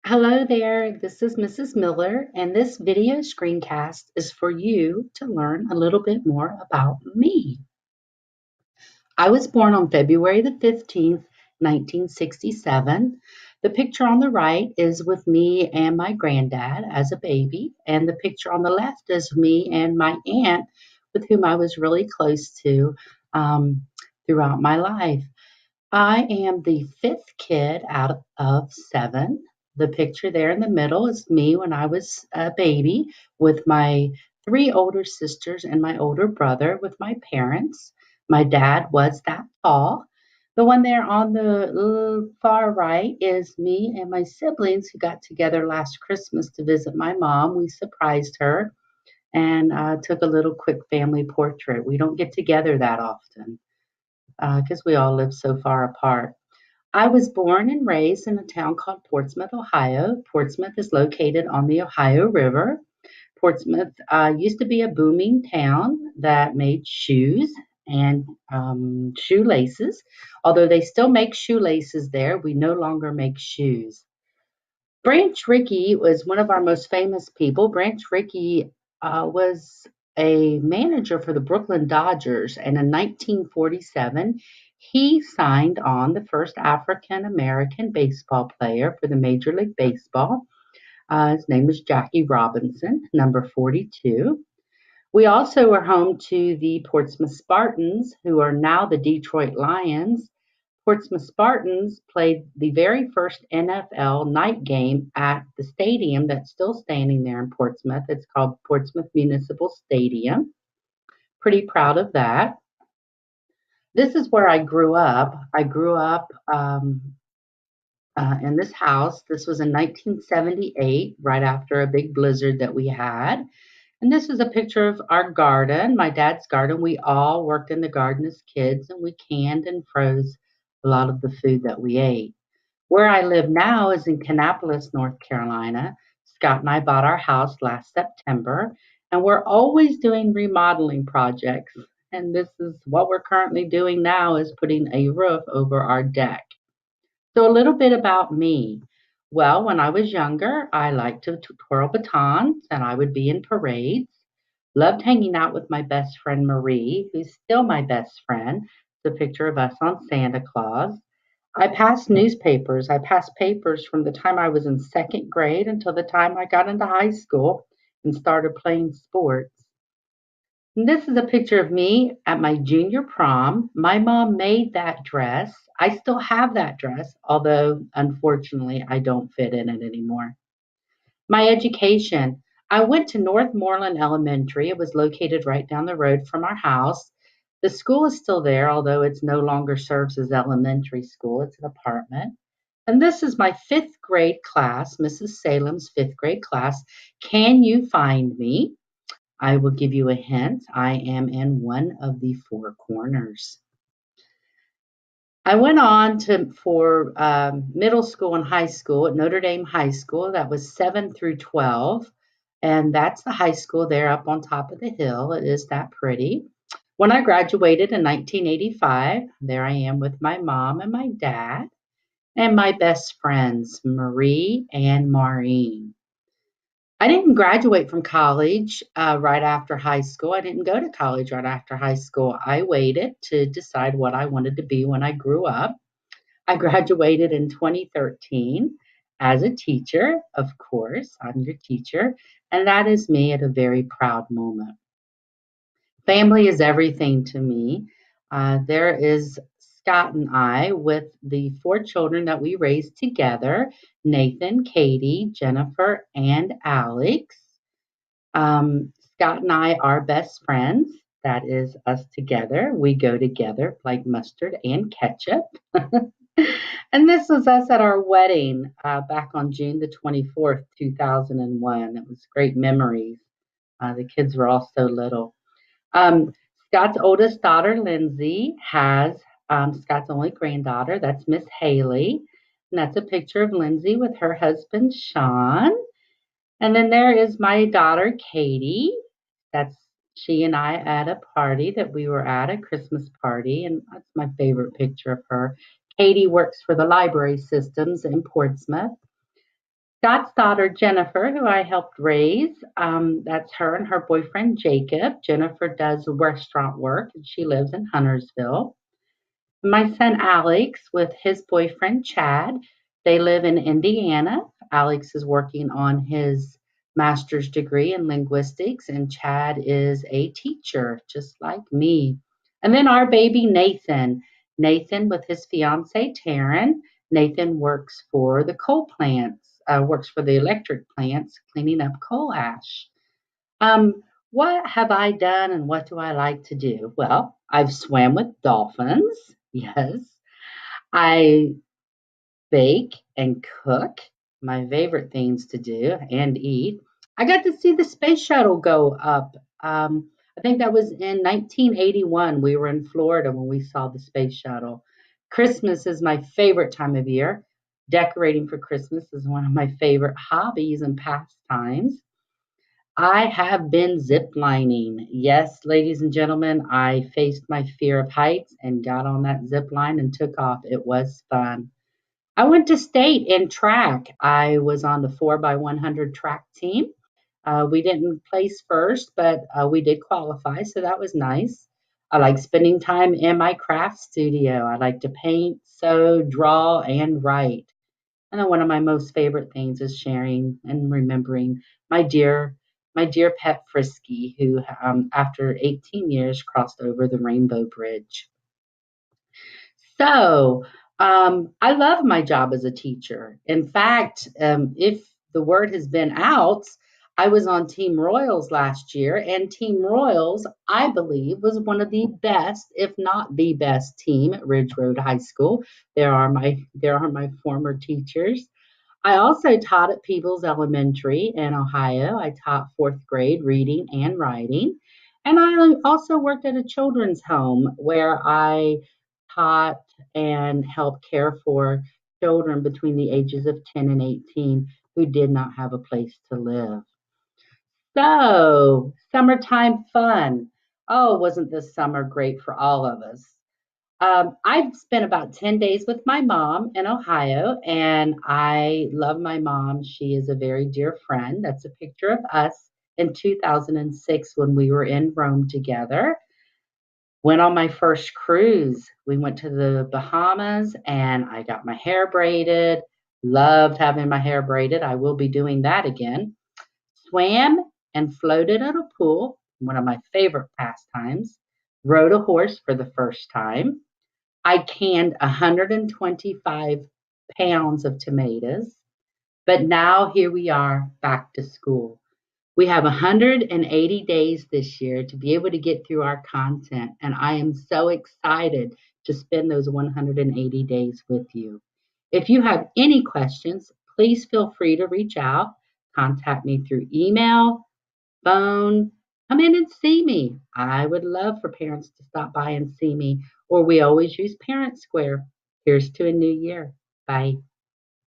Hello there, this is Mrs. Miller, and this video screencast is for you to learn a little bit more about me. I was born on February the 15th, 1967. The picture on the right is with me and my granddad as a baby, and the picture on the left is me and my aunt, with whom I was really close to throughout my life. I am the fifth kid out of seven. The picture there in the middle is me when I was a baby with my three older sisters and my older brother with my parents. My dad was that tall. The one there on the far right is me and my siblings who got together last Christmas to visit my mom. We surprised her and took a little quick family portrait. We don't get together that often because we all live so far apart. I was born and raised in a town called Portsmouth, Ohio. Portsmouth is located on the Ohio River. Portsmouth used to be a booming town that made shoes and shoelaces. Although they still make shoelaces there, we no longer make shoes. Branch Rickey was one of our most famous people. Branch Rickey was a manager for the Brooklyn Dodgers, and in 1947, he signed on the first African American baseball player for the Major League Baseball. His name was Jackie Robinson, number 42. We also were home to the Portsmouth Spartans, who are now the Detroit Lions. Portsmouth Spartans played the very first NFL night game at the stadium that's still standing there in Portsmouth. It's called Portsmouth Municipal Stadium. Pretty proud of that. This is where I grew up. I grew up in this house. This was in 1978, right after a big blizzard that we had. And this is a picture of our garden, my dad's garden. We all worked in the garden as kids, and we canned and froze a lot of the food that we ate. Where I live now is in Kannapolis, North Carolina. Scott and I bought our house last September, and we're always doing remodeling projects. And this is what we're currently doing now is putting a roof over our deck. So a little bit about me. Well, when I was younger, I liked to twirl batons and I would be in parades. Loved hanging out with my best friend Marie, who's still my best friend. The picture of us on Santa Claus. I passed newspapers. I passed papers from the time I was in second grade until the time I got into high school and started playing sports. And this is a picture of me at my junior prom. My mom made that dress. I still have that dress, although unfortunately I don't fit in it anymore. My education. I went to Northmoreland Elementary. It was located right down the road from our house. The school is still there, although it no longer serves as elementary school. It's an apartment. And this is my fifth grade class, Mrs. Salem's fifth grade class. Can you find me? I will give you a hint. I am in one of the four corners. I went on to for middle school and high school at Notre Dame High School. That was 7 through 12. And that's the high school there up on top of the hill. It is that pretty. When I graduated in 1985, there I am with my mom and my dad and my best friends, Marie and Maureen. I didn't graduate from college right after high school. I didn't go to college right after high school. I waited to decide what I wanted to be when I grew up. I graduated in 2013 as a teacher, of course. I'm your teacher, and that is me at a very proud moment. Family is everything to me. There is Scott and I with the four children that we raised together: Nathan, Katie, Jennifer, and Alex. Scott and I are best friends. That is us together. We go together like mustard and ketchup. And this was us at our wedding back on June the 24th, 2001. It was great memories. The kids were all so little. Um, Scott's oldest daughter, Lindsay, has Scott's only granddaughter. That's Miss Haley. And that's a picture of Lindsay with her husband, Sean. And then there is my daughter, Katie. That's she and I at a party that we were at, a Christmas party. And that's my favorite picture of her. Katie works for the library systems in Portsmouth. Scott's daughter, Jennifer, who I helped raise. That's her and her boyfriend, Jacob. Jennifer does restaurant work and she lives in Huntersville. My son, Alex, with his boyfriend, Chad, they live in Indiana. Alex is working on his master's degree in linguistics, and Chad is a teacher, just like me. And then our baby, Nathan. Nathan, with his fiance, Taryn. Nathan works for the coal plants, works for the electric plants, cleaning up coal ash. What have I done and what do I like to do? Well, I've swam with dolphins. Yes. I bake and cook, my favorite things to do and eat. I got to see the space shuttle go up. I think that was in 1981. We were in Florida when we saw the space shuttle. Christmas is my favorite time of year. Decorating for Christmas is one of my favorite hobbies and pastimes. I have been ziplining. Yes, ladies and gentlemen, I faced my fear of heights and got on that zip line and took off. It was fun. I went to state in track. I was on the 4x100 track team. We didn't place first, but we did qualify, so that was nice. I like spending time in my craft studio. I like to paint, sew, draw, and write. And then one of my most favorite things is sharing and remembering my dear, my dear pet Frisky, who after 18 years crossed over the Rainbow Bridge. So I love my job as a teacher. In fact, if the word has been out, I was on Team Royals last year, and Team Royals, I believe, was one of the best, if not the best team at Ridge Road High School. There are my former teachers. I also taught at Peebles Elementary in Ohio. I taught fourth grade reading and writing. And I also worked at a children's home where I taught and helped care for children between the ages of 10 and 18 who did not have a place to live. So, summertime fun. Oh, wasn't this summer great for all of us? I've spent about 10 days with my mom in Ohio, and I love my mom. She is a very dear friend. That's a picture of us in 2006 when we were in Rome together. Went on my first cruise. We went to the Bahamas, and I got my hair braided. Loved having my hair braided. I will be doing that again. Swam and floated at a pool, one of my favorite pastimes. Rode a horse for the first time. I canned 125 pounds of tomatoes, but now here we are back to school. We have 180 days this year to be able to get through our content, and I am so excited to spend those 180 days with you. If you have any questions, please feel free to reach out. Contact me through email, phone, come in and see me. I would love for parents to stop by and see me, or we always use Parent Square. Here's to a new year. Bye.